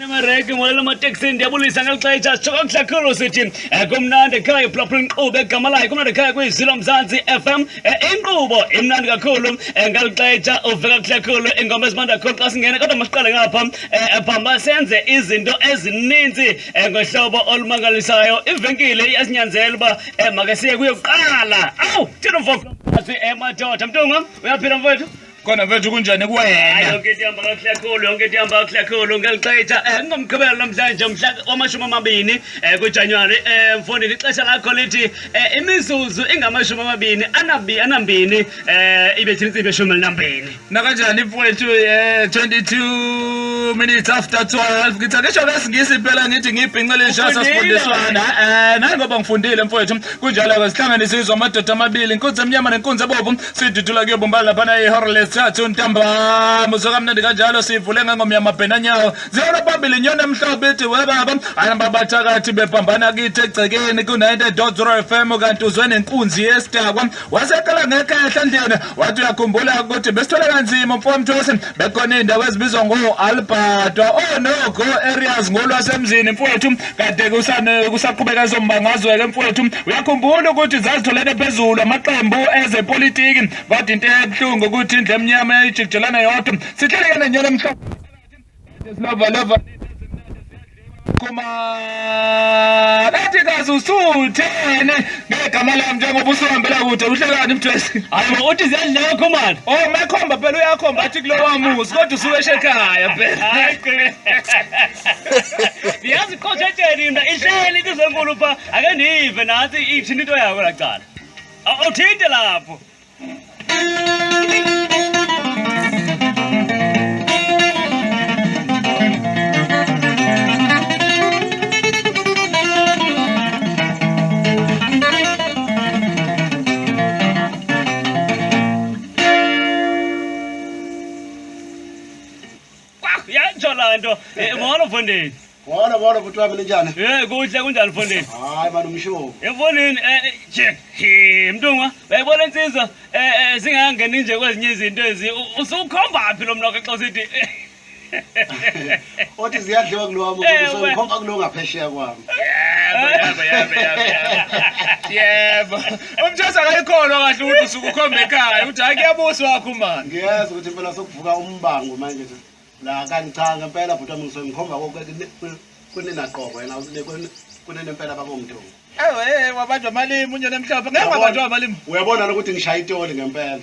Mareke ngolela amateksi ndiyabulisa ngelixesha sishoka kakhulu sithi kumnandi ekhaya iphulaphula inkqubo egama layo kumnandi ekhaya kuyizilo Mzansi FM inkqubo imnandi kakhulu ngelixesha uveka kakhulu ingoma ezimnandi kakhulu xa singena kodwa masiqale ngapha phamba senze izinto ezininzi ngohlobo olumangalisayo ivenkile iyasinyanzela uba makasiye kuyoqala awu thina mfoko madoda mntunga uyaphila mfowethu Kona mfethu kunjani kuwena? Yonke ihamba kakuhle kakhulu, yonke ihamba kakuhle kakhulu ngelixesha ngomgqibelo namhlanje mhla wama-20 kuJanuwari mfondini ixesha lakho lithi imizuzu ingamashumi anambini ibe thina insimbi eshumi elinambini. Nakanjani mfowethu 22 minutes after 12 ngithi ngisho ngesingisi phela ngithi ngibhincele ishasa sifundiswana nayi ngoba ngifundile mfowethu kunjalo ke sihlanganisizwe amadoda amabili inkunzi emnyama nenkunzi ebomvu sidudula kuyobumbana laphana ihorless thathu ntambama sokamnandi kanjalo sivule ngengoma yamabhenanyawo ziyona phambili inyoni emhlophe ethi webaba ahamba bathakathi bebhambana kithi egcekeni ku-90.0 FM kanti uzwe nenkunzi yesidakwa waseqala ngekhehla endlini wathi uyakhumbula ukuthi besithole kanzima mfowethu bekhona iy'ndawo ezibizwa ngo-Alberta onogo areas ngolwasemzini mfowethu kade kusaqhubeka ezombangazwe-ke mfowethu uyakhumbula ukuthi zazitholene phezulu amaqembu ezepolitiki kodwa into ebuhlungu ukuthi indle emnyama ejikijelana yodwa sihleleke nenyoni emhlophe silova kuma nathi kazi usuthene ngegama lami njengoba usuhambela kude uhlekani mthwesi Hayi uthi ziyadleka khomani. oh makhomba phela uyakhomba athi kulo wamuzi kodwa usuke ekhaya phela Hayi ke. Yazi konjeni mina ihleli kuzenkulu pha ake ndive nathi ithini into yakho laqala. Awuthinte lapho. Yatshola nto molo mfondini. Bona futhi wami linjani? Kuhle kunjani mfondini? Hayi manje umshovu. Mfondini mntungwa uyayibona insizwa singangeni nje kwezinye izinto ezi usukhomba phi lo mnoko xa usithi Othi ziyadliwa kulwami usokhomba kulo ngaphesheya kwami. yebo umthatha akayikholwa kahle ukuthi usuke ukhomba ekhaya uthi hayi kuyabusa wakho manje Ngiyazi ukuthi impela sokuvuka umbango manje la kanti cha ngempela futhi wami ngisokhomba kunenaqobo yena kunenempela babomntungu. wabanjwa amalimi unyoni emhlophe ngeke wabanjwa amalimi Uyabona ukuthi ngishaya itoli ngempela.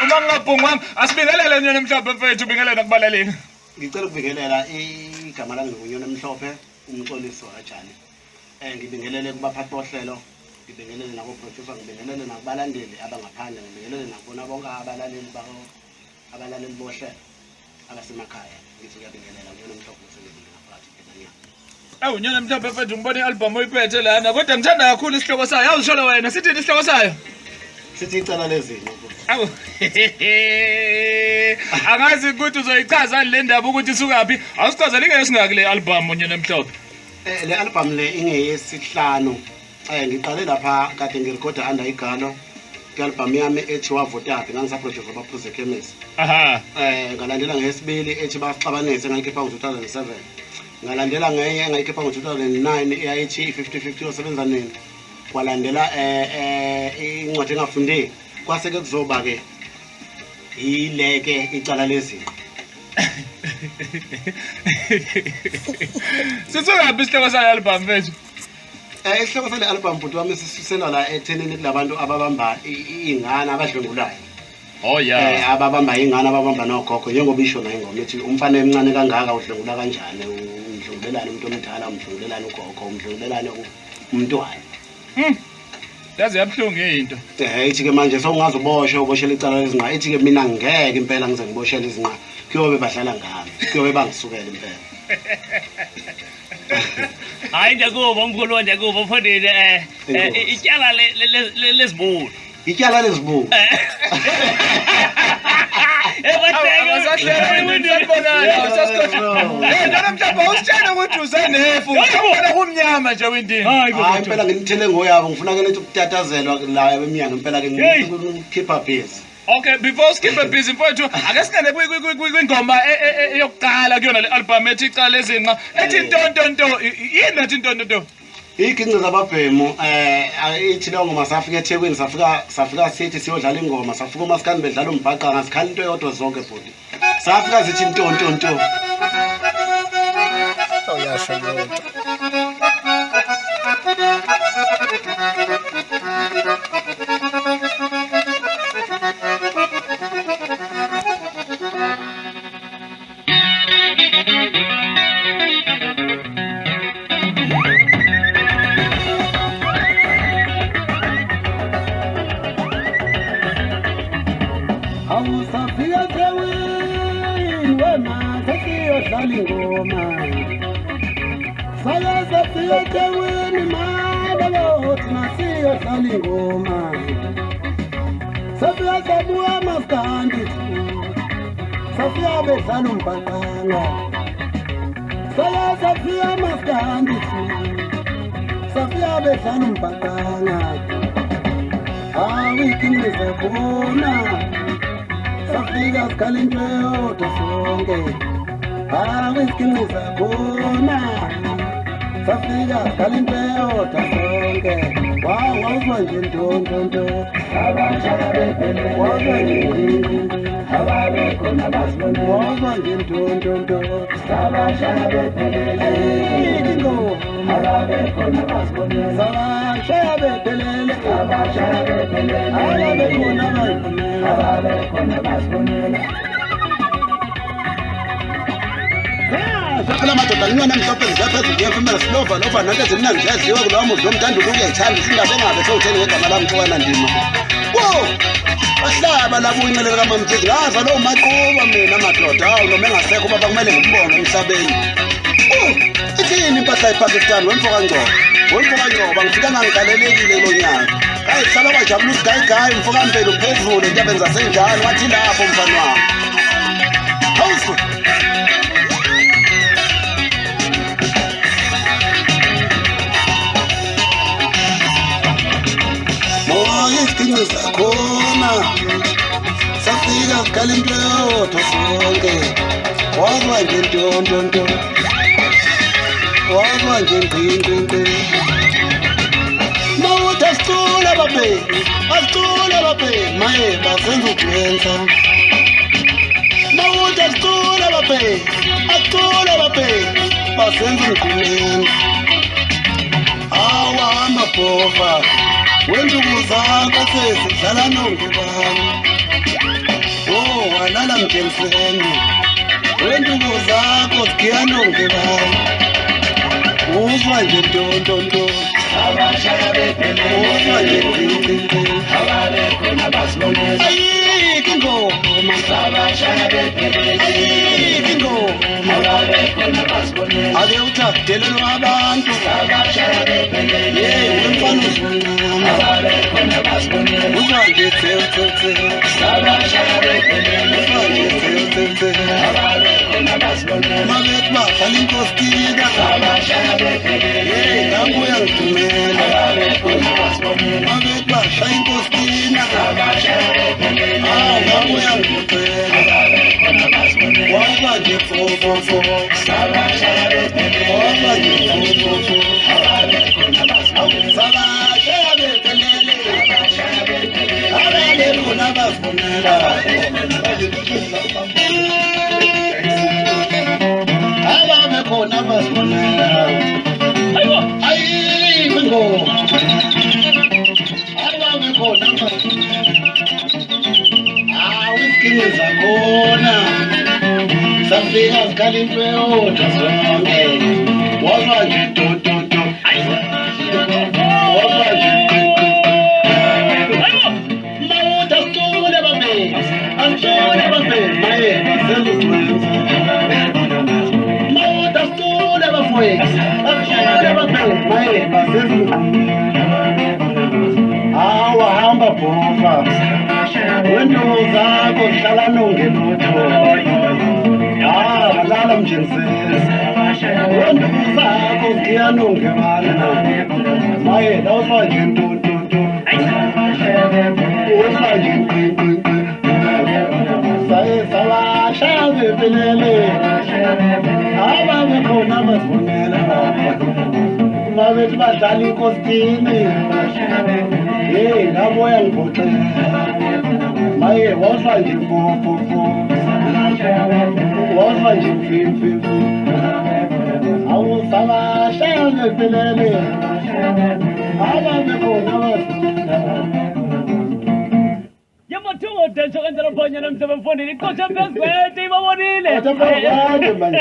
uma ngingabhungwanga asibingelele unyoni emhlophe mfethu ubingelele kubalaleli Ngicela ukubingelela igama lami ngunyoni emhlophe umxoliso kanjani. Ngibingelele kubaphathi bohlelo, ngibingelele nabo producer, ngibingelele nakubalandeli abangaphandle, ngibingelele nakubona bonke abalaleli bohlelo abasemakhaya. Ngithi ngiyabingelela unyoni emhlophe usebenza ngaphakathi enyanga. unyoni emhlophe mfethu ngibona i-album oyiphethe lana kodwa ngithanda kakhulu isihloko sayo awuzishola wena sithini isihloko sayo Sithi icala lezinto. awu angazi ukuthi uzoyichaza le ndaba ukuthi isukaphi awusichazele ingeke singaki le album unyoni emhlophe Le album le ingeyesihlanu. Ngiqale lapha kade ngirecorda under igalo. Album yami ethi wavotaphi ngangisaproduce abaphuze chemist. aha Ngalandela ngeyesibili ethi baxabanise ngayikhipha ngo-2007. Ngalandela ngenye engayikhipha ngo-2009 eyayithi 50-50 yosebenza nini. Kwalandela incwadi engafundeki kwaseke kuzoba ke ileke icala lezinto. sisukaphi isihloko sayo album mfethu Isihloko sale album futhi wami sisisela la ethenini kulabantu ababamba ingane abadlwengulayo. oh yeah Ababamba ingane ababamba nogogo njengoba isho na ingoma ethi umfana emncane kangaka udlwengula kanjani umdlungulelane umuntu omdala umdlungulelane ugogo umdlungulelane umntwana. yazi yabuhlungu into Ithi ke manje sowungazoboshwa uboshela icala lezinqa ithi ke mina ngeke impela ngize ngiboshela izinqa kuyobe badlala ngami kuyobe bangisukela impela. Hayi njakubo mkhulu njakubo mfondini ityala lesibulu. Ityala lezibuko. mhlawumbe usitshela ukuthi usenefu ubona kumnyama nje windini Hayi impela nginithele ngoyabo ngifuna ke lethi ukutatazelwa la emnyango impela ke ngikhipha base. Okay, before skip busy mfowethu, ake singene kwingoma yokuqala kuyona le album ethi iqala ezinqa. Ethi ntontonto, yini ethi ntontonto? Iginqi zababhemu ithi leyo ngoma safika eThekwini safika sithi siyodlala ingoma safika umaskandi bedlala umbhaqa ngasikhali into eyodwa zonke bhuti. Safika zithi ntontonto. Oh yasho yonke. Awusafika eThekwini wema sesiyodlala ingoma. Safika eThekwini madalo thina siyodlala ingoma. Safika sabuya maskandi safika bedlala umbhaqanga. Safika maskandi safika bedlala umbhaqanga. Iginqi zakhona safika sikhala into eyodwa sonke. Iginqi zakhona safika sikhala into eyodwa sonke. Wawuzwa nje ntontonto wawuzwa nje wawuzwa nje ntontonto Iginqo sabashaya bephelele ababekhona basibonela. Saphela madoda nginyona mhlophe ngizaphezulu ngiyemfumela silova lova nanto ezimnandi ziyaziwa kulowa muzi womntandulo uyayithanda isingabe ngabe sewutheni ngegama lami Mxowana Ndima. Wo bahlaba labo uncelelo kaMamthezi ngaza lowo maquba mina madoda hawu noma engasekho baba kumele ngimbonge emhlabeni. Ithini impahla ePakistan wemfoka Ngcobo ngifika ngangigalelekile lo nyaka. Hayi hlala kwajabula usigayigayi mfoka Mpelo phezulu entabeni zasenjani wathi lapho mfana wami. Hawuso izinto zakhona safika sikhala into eyodwa sonke. Wazwa nje ntontonto wazwa nje ngqingqingqi. Mawuthi asicule babhemi maye basenza ukwenza. Mawuthi asicule babhemi basenza umgqumeni. Awahamba bhova wenduku zakho sesidlala nongibani. Walala mjenseni wenduku zakho sigiya nongibani. Uzwa nje ntontonto uzwa nje ngqingqingqi. Ayikho ingoma ayikho ingoma ake uthakudelelwa abantu umfana uzoncama uzwa nje tsetsetse mabethi badlala inkostina ngabuya ngidumela mabethi badlala inkostina ngabuya ngidumela. Waba nje fofofo waba nje fofofo sabashaya bephelele ababekhona bafunela ababekhona bafunela. Ayikho ingoma ababekhona izinto zakhona safika sikhala into eyodwa sonke. Wazwa nje ntontonto wazwa nje mawuthi asicule babhemi maye basenza ukwenza. Mawuthi asicule bafowethu babhemi maye basenza ukwenza. Awahamba bhova wenduku zakho zihlala nongelutho. Walala mjenseni wenduku zakho zigiya nongibani. Maye lawuzwa nje ntontonto uzwa nje ngqingqingqi. ngiphelele ababekhona basibonela babethi badlala inkosini hey ngaboya ngiphoxela maye wozwa nje mfofofo wozwa nje mfimfi awusabashaya ngiphelele ababekhona basibonela Yamathuba denso kanjalo phanya namhlanje mfondini iqotha phezulu ibabonile.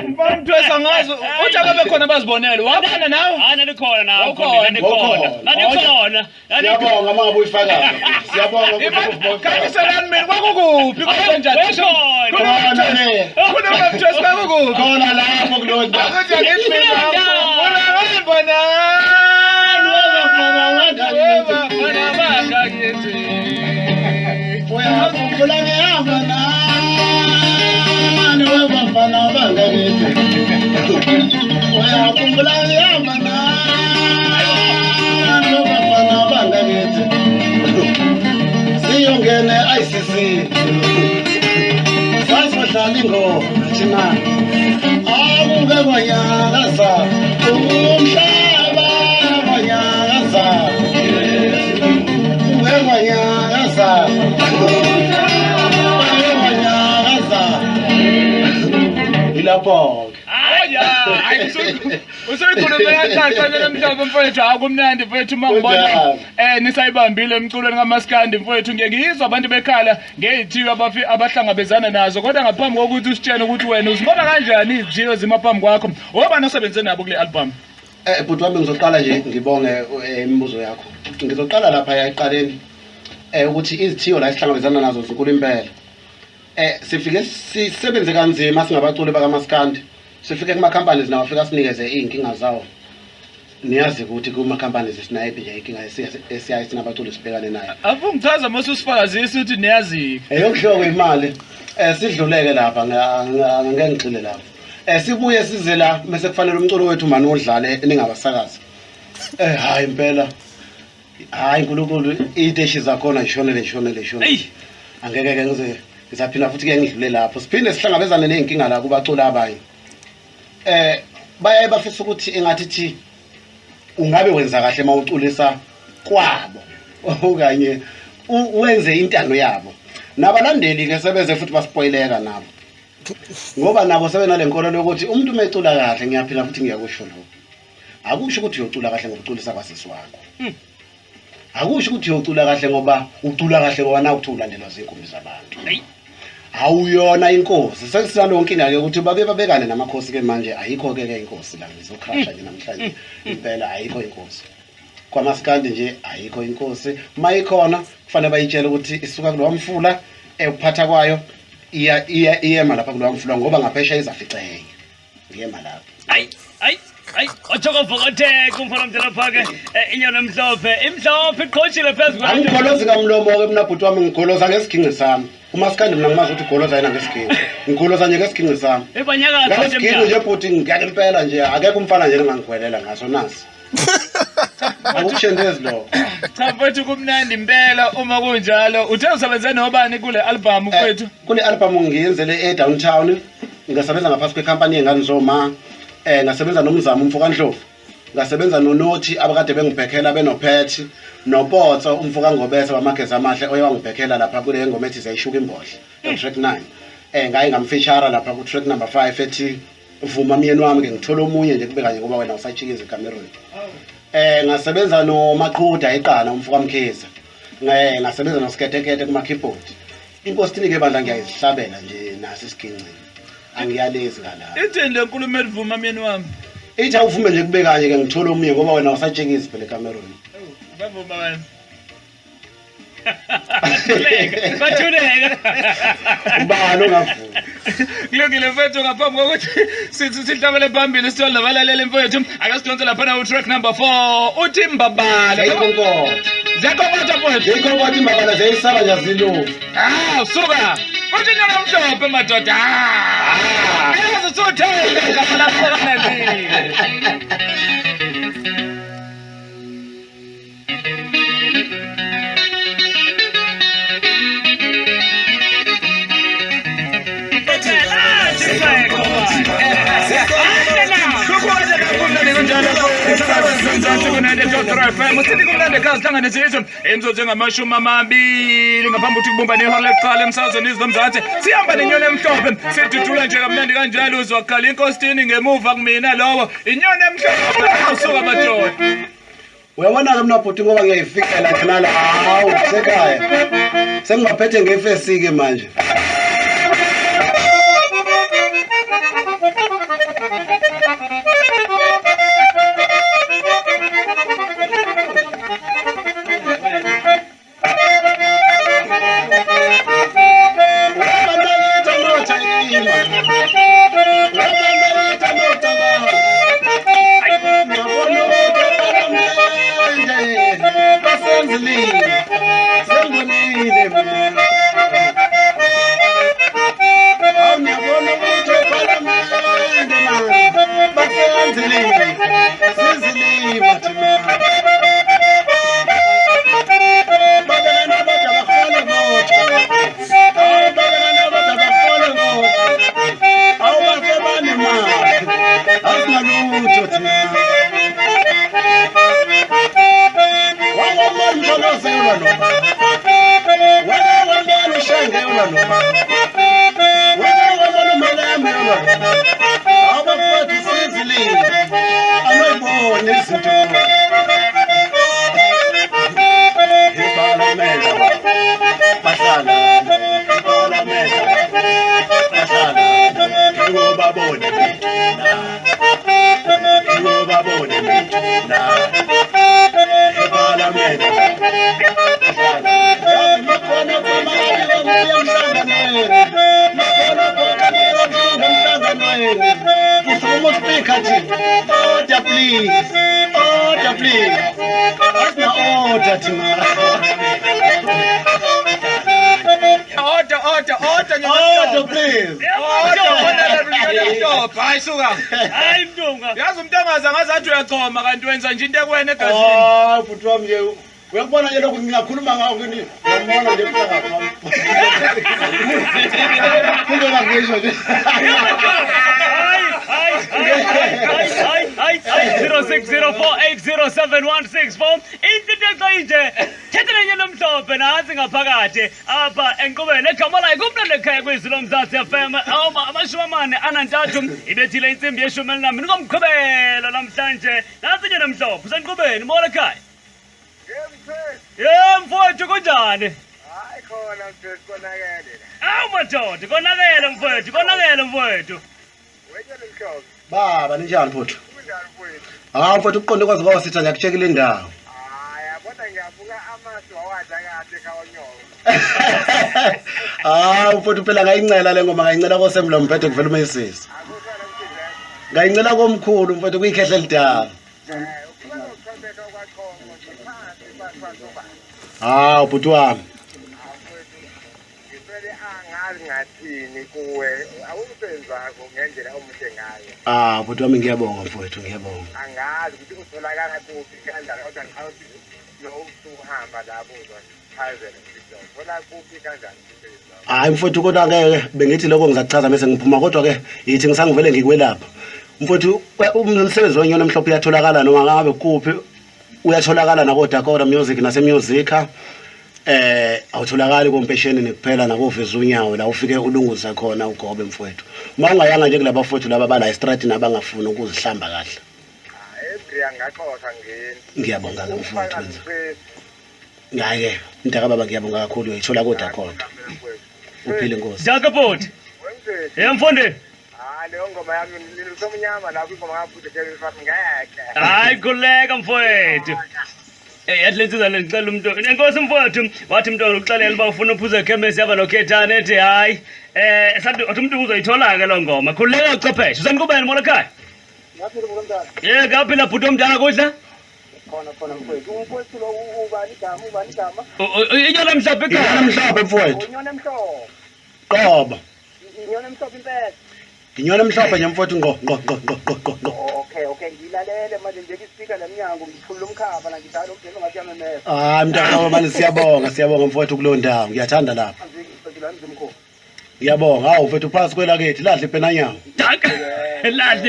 Mfamthwesa ngazo uthi ababe khona bazibonele. Wabona nawe? Nanikhona nawe Ukhona. nanikhona. Siyabonga mangabe uyifakaza. Siyabonga Kangiselani mina kwakukuphi konjani? khona ne. Khona mfamthwesa kwakukuphi? Khona lapho kulona. Akunje ngithina. Bona. Bona bangakithi. Uyakhumbula ngihamba nani webafana bangakithi. Uyakhumbula ngihamba nani webafana bangakithi. Siyongene ICC. Sasodlala ingoma thina. Akungekonyakaza umhlaba kwanyakaza. Ungekonyakaza. Ilapho usuyikhulume kanjani namhlanje mfowethu akumnandi mfowethu mangibona nisayibambile emculweni kaMaskandi mfowethu ngiyizwa abantu bekhala ngezithiyo abahlangabezana nazo kodwa ngaphambi kokuthi usitshele ukuthi wena uzibona kanjani izithiyo zimaphambi kwakho ngoba nosebenze nabo kule album bhuti wami ngizoqala nje ngibonge imibuzo yakho ngizoqala lapha eqaleni ukuthi izithiyo la sihlangabezana nazo zinkulu impela sifike sisebenze kanzima singabaculi bakaMaskandi sifike kuma companies nawafika sinikeze inkinga zawo niyazi ukuthi kuma companies sinayipi nje inkinga esiyayi sinabaculi sibhekane nayo afungichaza mase usifakazisa ukuthi niyazi eyokuhloko imali sidluleke lapha ngeke ngixile lapha sibuye size la bese kufanele umculo wethu manje udlale ningabasakazi hayi impela hayi uNkulunkulu iteshi zakhona ishonele angeke ke ngize ngizaphina futhi ke ngidlule lapho siphinde sihlangabezane nezinkinga la kubaculi abanye bayaye bafisa ukuthi engathi ungabe wenza kahle mawuculisa kwabo okanye wenze intando yabo nabalandeli ke sebeze futhi baspoileka nabo ngoba nabo sebenale nkolelo ukuthi umuntu umecula kahle ngiyaphila futhi ngiyakusho lokho akusho ukuthi uyocula kahle ngokuculisa kwasisi wakho akusho ukuthi uyocula kahle ngoba ucula kahle ngoba na uthi ulandelwa zinkumbi zabantu awuyona inkosi sekusalo inkinga ke ukuthi babekane namakhosi ke manje ayikho ke inkosi la ngizocrasha nje namhlanje impela ayikho inkosi kwaMaskandi nje ayikho inkosi mayikhona kufanele bayitshele ukuthi isuka kulo mfula uphatha kwayo iyema lapha kulo mfula ngoba ngaphesha izaficeke iyema lapha Ochokofokothe kumfana mdala phake inyana emhlophe iqhoshile phezulu angikolozi kamlomo ke mina bhuti wami ngikoloza ngesigingqi sami uMaskandi mina ngimazi ukuthi ugoloza yena ngesigingqi ngikoloza nje ngesigingqi sami ebanyakazi ngesigingqi nje bhuti ngiyake impela nje akekho umfana nje engangigwelela ngaso nasi akushendezi lo cha mfethu kumnandi impela uma kunjalo uthe usebenze nobani kule album mfethu kule album ngiyenzele downtown ngasebenza ngaphansi kwecompany engani Zoma ngasebenza nomzamo umfuka Ndlovu ngasebenza noNothi abakade bengibhekhela benophethi noPotso umfuka Ngobese wamageza amahle oyewangibhekhela lapha kule ngoma ethi zayishuka imbodle track 9 ngaye ngamfeature lapha ku track number 5 ethi vuma myeni wami ke ngithola omunye nje kube kanye ngoba wena usachikiza eCameroon ngasebenza noMaqhuda eqana umfuka Mkhize ngasebenza noSketekete kuma keyboard inkosi tinike bandla ngiyayihlabela nje nasi isigingqini angiyalezi ngala ithini le nkulumo elivuma myeni wami ithi awuvume nje kube kanye ke ngithola omunye ngoba wena usatshekiza phela eCameroon bavuma wena bathuleka ubani ongavuma kulungile mfethu ngaphambi kokuthi sihlabele phambili sithola nabalaleli mfethu ake sidonse lapha na track number 4 uthi Mbabala zekonkotha mfethu zekonkotha Mbabala zeyisaba nje zilufu suka uthi nyana mhlophe madoda yazi sothela ngaphala khona umsakazo ku-90.3 FM sithi kumnandi ekhaya sihlangane sizwe imizuzu engamashumi amabili ngaphambi ukuthi kubumba nehora lokuqala emsakazweni izomzansi sihamba nenyoni emhlophe sidudula nje kamnandi kanjalo uzwa kukhala inkositini ngemuva kumina lowo inyoni emhlophe awusuka madoda. Uyabona-ke mina bhuti ngoba ngiyayifikela khonala hawu sekhaya sengibaphethe ngefesi-ke manje. Hayi mntunga. Yazi umuntu angaze athi uyachoma kanti wenza nje into ekwena egazini. Hayi bhuti wami nje uyakubona nje lokhu ngingakhuluma ngakho kini. Ngiyabona nje phela ngapha. Kungoba ngisho nje. Hayi 0604807164 into nje thethelenya nomhlophe nansi ngaphakathi apha enqubeni egama layo kumnandi ekhaya kwizilo mzansi FM amashumi amane anantathu ibethile insimbi yeshumi elinambini ngomqhubelo namhlanje nansi nje nomhlophe usenqubeni mola ekhaya mfowethu kunjani? Hayi khona mfethu konakele. Awu madoda konakele mfowethu. Wejele mhlobo. Baba ninjani bhuti? Kunjani mfethu? Hawu mfowethu uqonde kwazi kwawa sitha ngiyakutshekela indawo. Hayi yabona ngiyabuka amasu awadla kahle kawanyoko. Hawu mfowethu phela ngayincela le ngoma ngayincela kosemlo mphethe kuvela uMesisi. Akuzwana mfethu. Ngayincela komkhulu mfowethu kuyikhehla elidala. Ukuba uqhubeka kwakhona ngiphansi basoba. Hawu bhuti wami. Ngifele angazi ngathini kuwe awusenzako ngendlela omuhle ngayo. Bhuti wami ngiyabonga mfowethu ngiyabonga. Angazi ukuthi utholakala kuphi kanjani kodwa ngawuthi usuhamba lapho uzachazela mfethu. Thola kuphi kanjani mfethu. Hayi mfowethu kodwa ngeke bengithi lokho ngizakuchaza bese ngiphuma kodwa ke yithi ngisangivele ngikwelapha. Mfowethu umsebenzi wenyoni emhlophe uyatholakala noma ngabe kuphi uyatholakala nakoDakota Music naseMusica. Awutholakali kompesheni nekuphela nakoveza unyawo la ufike ulunguza khona ugobe mfowethu. Uma ungayanga nje kulaba bafowethu laba bala estrati nabangafuni ukuzihlamba kahle. Ebri angaxoxa ngeni. Ngiyabonga ke mfowethu. Ngake mntaka baba ngiyabonga kakhulu uyithola koDakota. Uphile Nkosi. Jakaboti. Wemfethu. Mfondeni. Leyo ngoma yami nilusomnyama lapho ingoma ngaphuthi ke ngeke. Hayi khuleka mfowethu. Yadlensiza lencela umuntu. Enkosi mfowethu wathi umuntu uxelela uba ufuna uphuza ekhemesi yaba nokhethane ethi hayi sathi umuntu uzoyithola ke lo ngoma. Khuleka ucopheshe. Usanqubeni mola ekhaya. Ngaphila ngomntana. Ngaphi la bhuti omdala kudla? Khona mfethu. Umfowethu lo ubani igama? Inyoni mhlophe Inyoni ekhaya. emhlophe mfowethu. Unyone emhlophe. Qoba. Inyone emhlophe impela. Inyoni emhlophe nje mfowethu ngo. Okay ngilalele manje nje ispeaker leminyango ngithula umkhaba la ngidala ukudela ngathi yamemeza. Hayi mntaka manje siyabonga mfowethu kulo ndawo ngiyathanda lapha. Ngiyabonga hawu mfowethu phasi kwela kethi lahle ipena nyawo. Lahle Lahle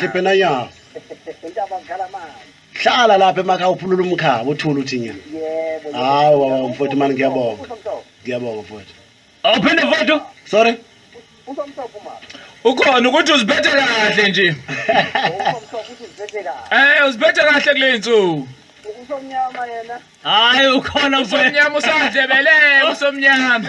ipena nyawo. intaba ngikhala manje. hlala lapha emakhaya uphulula umkhaba uthula uthi nya Yebo. hayi mfowethu mani ngiyabonga mfowethu awuphinde mfowethu sorry Usomsopho mama. ukhona ukuthi uziphethe kahle nje Usomsopho uziphethe kahle. uziphethe kahle kule nsuku Usomnyama yena. hayi ukhona mfowethu usomnyama usadlebele usomnyama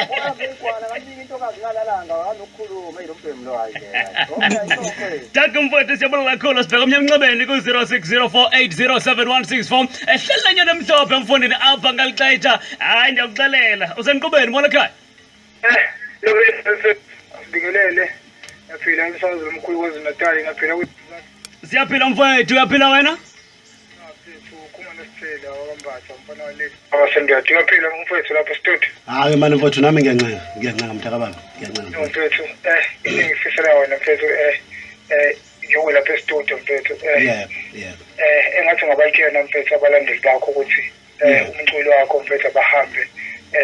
Kwabekwana kanti intokazi ngalalanga anokukhuluma elombhemi lo hayi yena. Okay, Taka mfowethu siyabonga kakhulu sibheka emnyanxebeni ku-0604807164 ehlela nyana emhlophe emfundini apha ngalixetsha hayi ndiyakuxelela useniqubeni mona ekhaya Sibingelele. Yaphila umsakazi omkhulu kwaZulu-Natal ngaphila siyaphila mfowethu uyaphila wena ukhuma nesithela wambatha umfana wale. Awasendiyati ngaphila umfowethu lapha studio. hayi mani mfowethu nami ngiyancenga mntakababa ngiyancenga Mfowethu ngifisela wena mfowethu ngiyowe lapha studio mfowethu yeah engathi ngabayikena mfowethu abalandeli bakho ukuthi umculo wakho mfowethu abahambe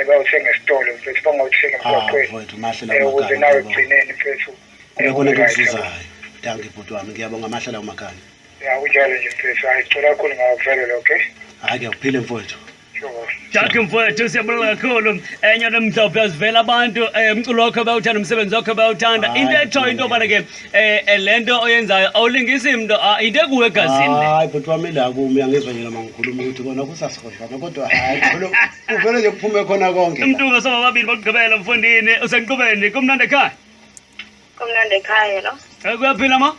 bayothenga esitolo mfowethu bangawuthenga emgwaqweni mfowethu mahle la ukuze nawe ugcineni mfowethu kube khona into okuzuzayo danke bhuti wami ngiyabonga mahle la umakhaya ya kunjalo nje mfowethu hayi cela kakhulu ngawuvelela okay hayi kuyakuphile mfowethu sure Taka mfowethu siyabonga kakhulu nyana emhlophe yazivela abantu umculo wakho bayawuthanda umsebenzi wakho bayawuthanda into etshoyo into yobana-ke le nto oyenzayo awulingisi mntu into ekuwe egazini le hayi bhuti wami la kumi angizwa nje noma ngikhuluma ukuthi kona kusasikhohlana kodwa hayi kuvele nje kuphume khona konke umntu sobabili bakugqibela mfundini usenqubeni kumnandi ekhaya Kumnandi ekhaya lo. kuyaphila ma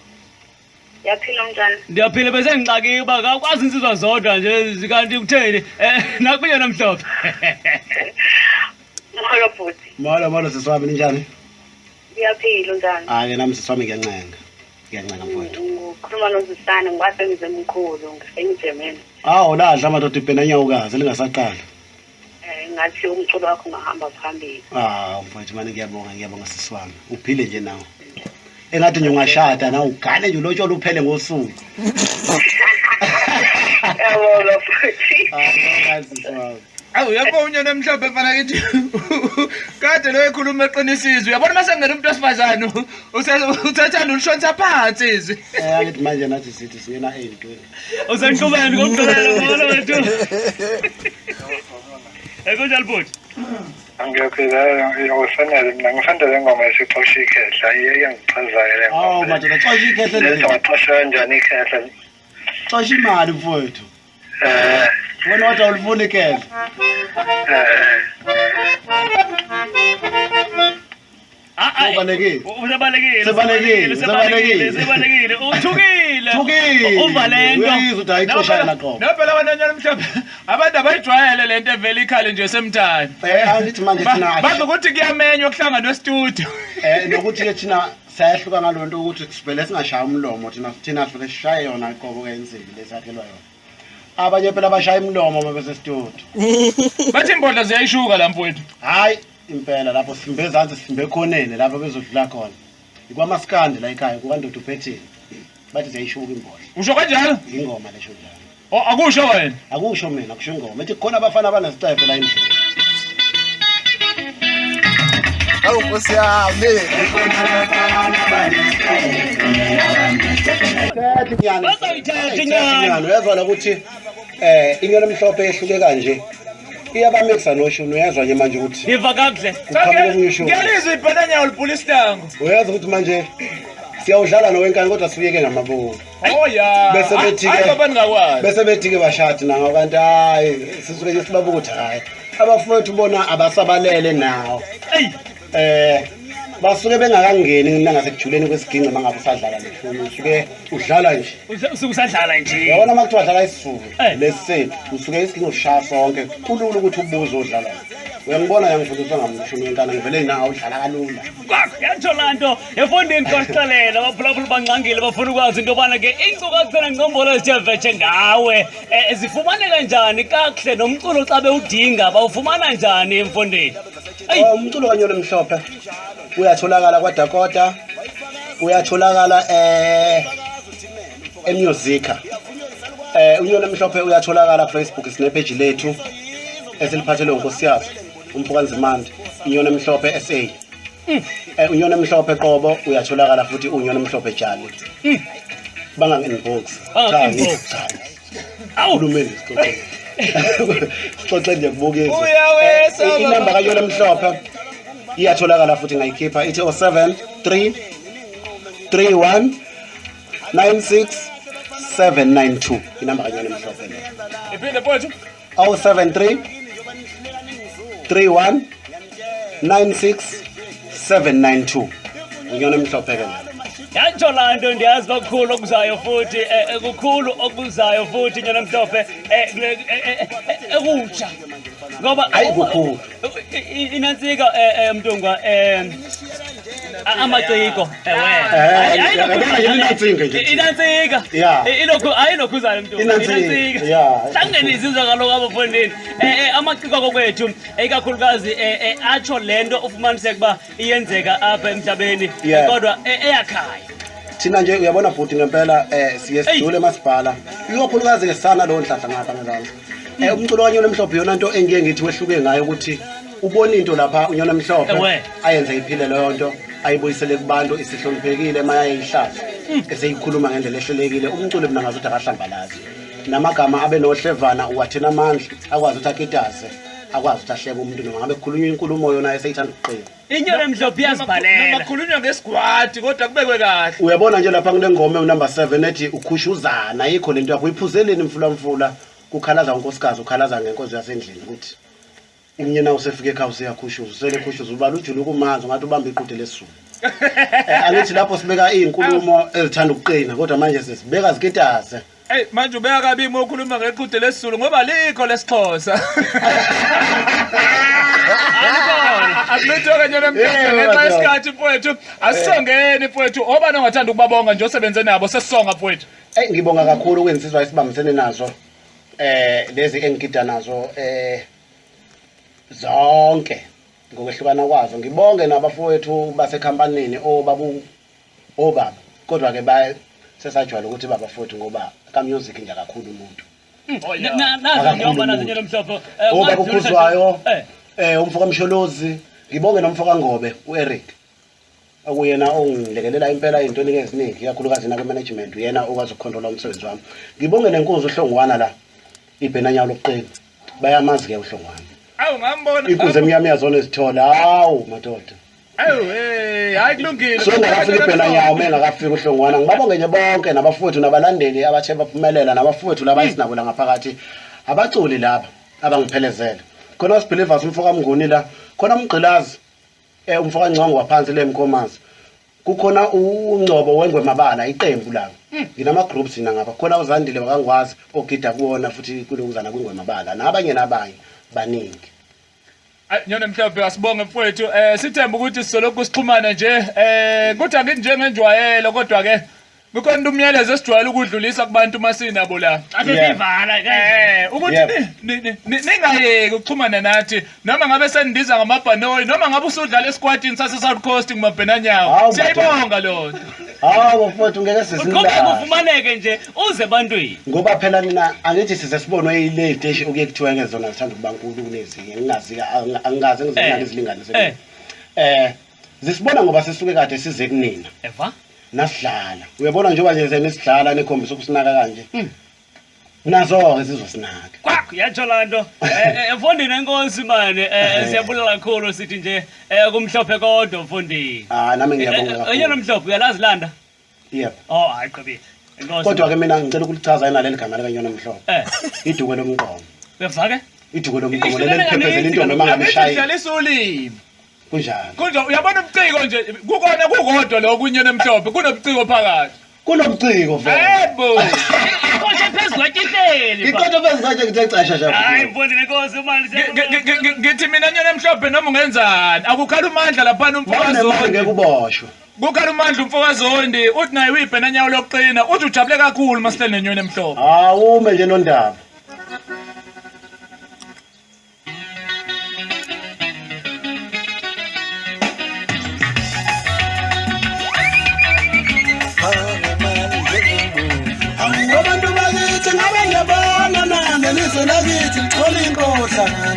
Yaphila umntwana. ndiyaphila bese ngixakile uba kakwazi insizwa zodwa nje kanti kutheni nakuye namhlophe Molo bhuti. molo sisiwami ninjani Yaphila umntwana. hayi nami sisiwami ngiyancenga mfowethu Ngikhuluma noZisana ngwasengize emkhulu ngisemijemeni. lahla madoda ibhena nyawukazi lingasaqala Ngathi umculo wakho ungahamba phambili. mfowethu mani ngiyabonga sisiwami uphile nje nawe engathi nje ungashada na ugane nje ulotsholo uphele ngosuku Yabonga futhi. sisiwami awu yabo unyana emhlophe mfana kithi kade lo ekhuluma eqinisizwe uyabona masengena umuntu osifazane uthathana ulishonisa phansi izwi angithi manje nathi sithi singena ey'ntweni usenqubeni kokugqibela molo wethu kunjani bhuti Angiyaphila usanele mina ngisanda le ngoma yesixoshi ikhehla iyangichazayo le ngoma madoda xosha ikhehle lenza waxosha kanjani ikhehla xosha imali mfowethu wena wathi awulifuni ikhehle Sebalekile uthukile uvalento uyizwa ukuthi ayixoshana qobo nophela abantwana mhlophe abantu abayijwayele lento evela ikhale nje semthatha angithi manje thina bazi ukuthi kuyamenywa kuhlanganwe studio nokuthi-ke thina sayahluka ngalo nto ukuthi sivele singashaya umlomo thina sivele sishaye yona qobo kayenzeki lesakhelwa yona abanye phela bashaya umlomo mabesesitudio bathi imbodla ziyayishuka la mfowethu hayi impela lapho simbe ezansi simbe ekhoneni lapho bezodlula khona ikwamaskandi la ekhaya kukandoda uphetheni bathi ziyayishuka imbodla usho kanjalo ingoma lesho njalo akusho wena akusho mina kusho ingoma ethi khona abafana abanesitefe la endlini Awu Nkosi yami. Nyano uyazwa ukuthi inyoni emhlophe ehluke kanje iyabamikisa noshuni uyazwa nje manje ukuthi ngiva kakuhle ngiyalizwa ibhana nyawo liphula isitango uyazi ukuthi manje siyawudlala nowenkani kodwa sibuyeke ngamabovu ya bese bethi-ke baba ningakwazi bese bethi-ke bashadi nabo kanti hayi sisuke nje sibabuka ukuthi hayi abafowethu bona abasabalele nawo basuke bengakangeni nangasekujuleni kwesiginci mangabe usadlala nefoni usuke udlala nje usukusadlala nje yabona uma kuthiwa dlala isisuku lesi sethu usuke isiginci usishaya sonke kulula ukuthi ubuze odlala uyangibona yangifundiswa ngamshumi wenkana ngivele nawo udlala kalula yathola nto efondini kwasixelela abaphulaphula banxangile bafuna ukwazi into yobana-ke iinkcukathana ngcombolo ezithe vetshe ngawe zifumaneka njani kakuhle nomculo xa bewudinga bawufumana njani emfondini umculo kanyoni emhlophe uyatholakala kwaDakota uyatholakala eMusica unyoni emhlophe uyatholakala Facebook sinepage lethu esiliphathelwe uNkosiyabo uMpukanzimande unyoni emhlophe SA unyoni emhlophe qobo uyatholakala futhi unyoni emhlophe jali bangangi-inbox. Bangangi-inbox. Awu. Khulumeni sixoxe. Sixoxe nje kubukisa. Uyawesa Inamba kaYona Mhlophe iyatholakala futhi ngayikhipha ithi 073 31 96 792 inamba kaYona Mhlophe le. iphinde mfowethu 073 31 96 792 uYona Mhlophe ke le. Yatsho laa nto ndiyazi kakhulu okuzayo futhi kukhulu okuzayo futhi Nyana Mhlophe ekutsha ngoba Hayi kukhulu. inantsika Mntungwa amaciko yabona nje inantsika nje. inantsika Yeah. ilokhu ayilokhuzayo Mntungwa Inantsika, yeah. hlangene izizwe kaloku abafondini amaciko kokwethu ikakhulukazi atsho lento ufumaniseka kuba iyenzeka apha emhlabeni Yeah. kodwa eyakhaya Thina nje uyabona futhi ngempela siye sidlule emasipala ikakhulukazi ke sana lo nhlahla ngapha ngezansi. Umculo kaNyona Mhlophe yona into engiye ngithi wehluke ngayo ukuthi ubona into lapha uNyona Mhlophe ayenze iphile leyo nto ayibuyisele kubantu isihloniphekile maye ihlazo eseyikhuluma ngendlela ehlelekile umculo mina ngazuthi akahlambalazi namagama abe nohlevana uwathina amandla akwazi ukuthi akitaze akwazi ukuthi ahleke umuntu noma ngabe kukhulunywa inkulumo yona eseyithanda ukuqina. Inyona Mhlophe iyazibhalela makhulunywa ngesigwadi kodwa kubekwe kahle. Uyabona nje lapha kule ngoma number 7 ethi ukhushuzana yikho lento yakho uyiphuzeleni mfula kukhalaza unkosikazi ukhalaza ngenkonzo yasendlini ukuthi umnyena usefike ekhaya useyakhushuza usele khushuza ubala ujulu kumanzi ngathi ubamba iqhude lesizulu. Angithi lapho sibeka izinkulumo ezithanda ukuqina kodwa manje sesibeka zikitaze. Hey manje ubeka kabi uma ukhuluma ngeqhude lesizulu ngoba likho lesixhosa. Akulithoka Nyona Mhlophe ngenxa yesikhathi mfowethu asisongeni mfowethu obani ongathanda ukubabonga nje osebenze nabo sesisonga mfowethu. Ngibonga kakhulu kwensizwa esibambisene nazo lezi engigida nazo zonke ngokwehlukana kwazo ngibonge nabafowethu basekhampanini obaba kodwa ke sesajwayela ukuthi babafowethu ngoba ka music nje kakhulu umuntu nazo njengoba nazo Nyona Mhlophe obaba ukhuzwayo umfoka Msholozi ngibonge nomfoka Ngobe uEric okuyena ongilekelela impela into eziningi ikakhulukazi na management uyena okwazi ukucontrola umsebenzi wami ngibonge lenkonzo uHlongwana la ibhenanyawo lokuqina bayamazi ke uHlongwana Awu ngambona ikuze emnyama yazona ezithola hawu madoda awu hayi kulungile so ngafika ibhenanyawo mengakafika uHlongwana ngibabonge nje bonke nabafowethu nabalandeli abathe baphumelela nabafowethu labayisinabo la ngaphakathi abaculi laba abangiphelezela khona sibelievers umfoka Mnguni la khona umgqilazi umfoka Ngcongo waphansi lemkhomazi kukhona uNgcobo wengwe mabala iqembu la nginama groups nina ngapha khona uZandile bakangwazi ogida kuona futhi kulokuzana kwingwe mabala nabanye baningi. Nyona Mhlophe asibonge mfowethu sithemba ukuthi sisoloko sixhumana nje kuthi angithi njengenjwayelo kodwa ke kukhona umyalezo esijwayele ukudlulisa kubantu masinabo la asesivala ukuthi ningayeki ukuxhumana nathi noma ngabe sendiza ngamabhanoyi noma ngabe usudlala esquadini sase South Coast ngumabhenanyawo siyayibonga lonto. Hawo mfowethu ngeke sizinla kufumaneke nje uze ebantwini ngoba phela mina angithi size sibonwe ile station okuye kuthiwa ngezona zithanda ukubankulu kunezinye angazi ngizona izilinganiso zisibona ngoba sisuke kade size kunina nasidlala uyabona njengoba nje senesidlala nekhombisa ukusinaka kanje nazo sizosinaka kwakho yatsho la nto mfondini enkosi manje siyabulala kakhulu sithi nje kumhlophe kodwa mfondini nami ngiyabonga kakhulu Nyona Mhlophe uyalazilanda yep hayi qhubile kodwa ke mina ngicela ukulichaza naleli gama lika Nyona Mhlophe iduke lomnqomo uyafaka iduke lomnqomo leli phephezela into noma ngabishayi idlalisa ulimi kunjani kunjani uyabona ubuciko nje kukhona kukodwa lo kuNyona Mhlophe kunobuciko phakathi kunobuciko vele yebo konje phezulu kwakihleli ikonto phezulu kwaje ngicecesha nje hayi mfondini enkosi manje ngithi mina Nyona Mhlophe noma ungenzani akukhala umandla lapha umfokazondi ngeke uboshwe kukhala umandla umfokazondi uthi naye uyibhenanyawo lokuqina uthi ujabule kakhulu masihleli neNyona Mhlophe awume nje nondaba abantu bakithi ngabe ngiyabona nami lizwe lakithi ngithola inkohla